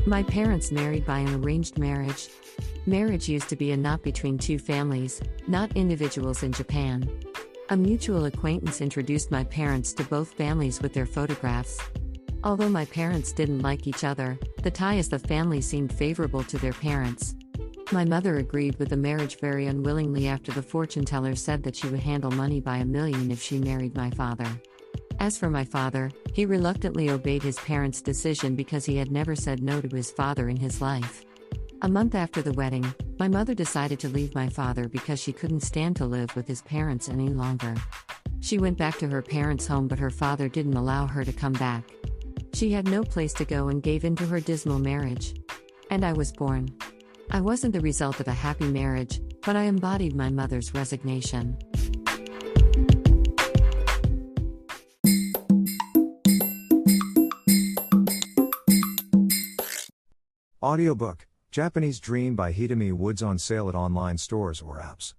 My parents married by an arranged marriage. Marriage used to be a knot between two families, not individuals in Japan. A mutual acquaintance introduced my parents to both families with their photographs. Although my parents didn't like each other, the tie as the family seemed favorable to their parents. My mother agreed with the marriage very unwillingly after the fortune teller said that she would handle money by $1 million if she married my father. As for my father, he reluctantly obeyed his parents' decision because he had never said no to his father in his life. A month after the wedding, my mother decided to leave my father because she couldn't stand to live with his parents any longer. She went back to her parents' home, but her father didn't allow her to come back. She had no place to go and gave in to her dismal marriage. And I was born. I wasn't the result of a happy marriage, but I embodied my mother's resignation. Audiobook, Japanese Dream by Hidemi Woods on sale at online stores or apps.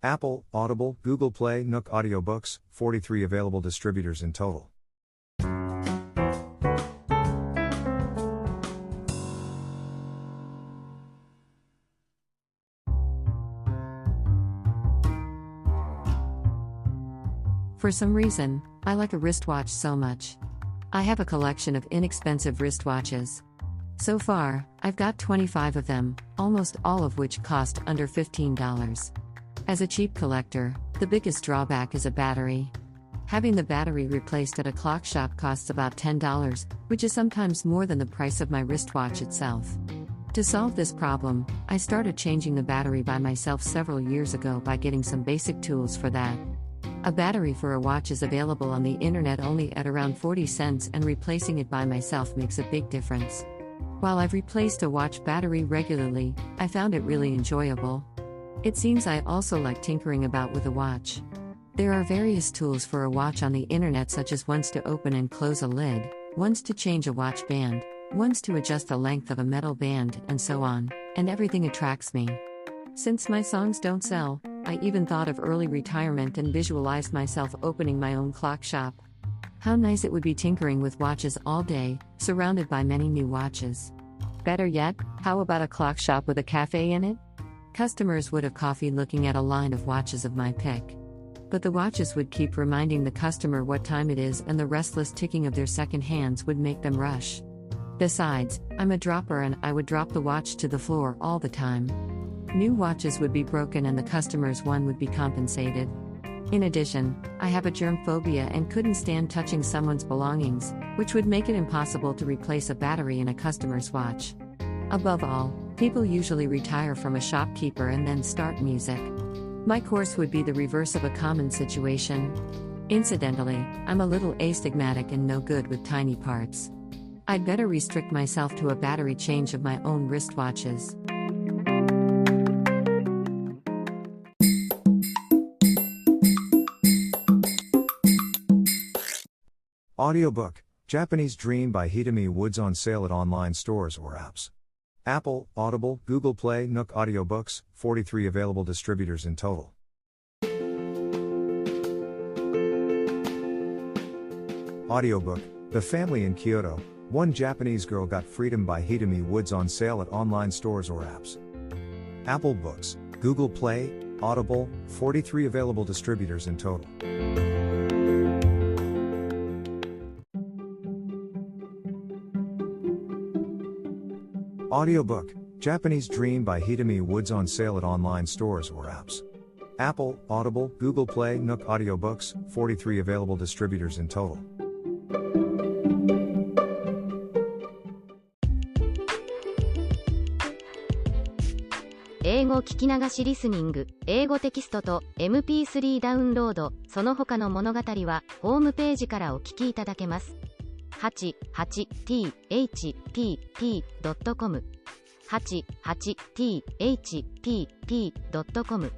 Apple, Audible, Google Play, Nook Audiobooks, 43 available distributors in total. For some reason, I like a wristwatch so much. I have a collection of inexpensive wristwatches. So far, I've got 25 of them, almost all of which cost under $15. As a cheap collector, the biggest drawback is a battery. Having the battery replaced at a clock shop costs about $10, which is sometimes more than the price of my wristwatch itself. To solve this problem, I started changing the battery by myself several years ago by getting some basic tools for that. A battery for a watch is available on the internet only at around 40 cents, and replacing it by myself makes a big difference. While I've replaced a watch battery regularly, I found it really enjoyable. It seems I also like tinkering about with a watch. There are various tools for a watch on the internet, such as ones to open and close a lid, ones to change a watch band, ones to adjust the length of a metal band, and so on, and everything attracts me. Since my songs don't sell, I even thought of early retirement and visualized myself opening my own clock shop. How nice it would be tinkering with watches all day, surrounded by many new watches. Better yet, how about a clock shop with a cafe in it? Customers would have coffee looking at a line of watches of my pick. But the watches would keep reminding the customer what time it is, and the restless ticking of their second hands would make them rush. Besides, I'm a dropper and I would drop the watch to the floor all the time. New watches would be broken and the customer's one would be compensated. In addition, I have a germ phobia and couldn't stand touching someone's belongings, which would make it impossible to replace a battery in a customer's watch. Above all, people usually retire from a shopkeeper and then start music. My course would be the reverse of a common situation. Incidentally, I'm a little astigmatic and no good with tiny parts. I'd better restrict myself to a battery change of my own wristwatches. Audiobook, Japanese Dream by Hidemi Woods on sale at online stores or apps. Apple, Audible, Google Play, Nook Audiobooks, 43 available distributors in total. Audiobook, The Family in Kyoto, One Japanese Girl Got Freedom by Hidemi Woods on sale at online stores or apps. Apple Books, Google Play, Audible, 43 available distributors in total. Audiobook, Japanese Dream by Hidemi Woods on sale at online stores or apps. Apple, Audible, Google Play, Nook Audiobooks, 43 available distributors in total. 英語聞き流しリスニング、英語テキストと MP3 ダウンロード、その他の物語はホームページからお聞きいただけます。88thpp.com 88thpp.com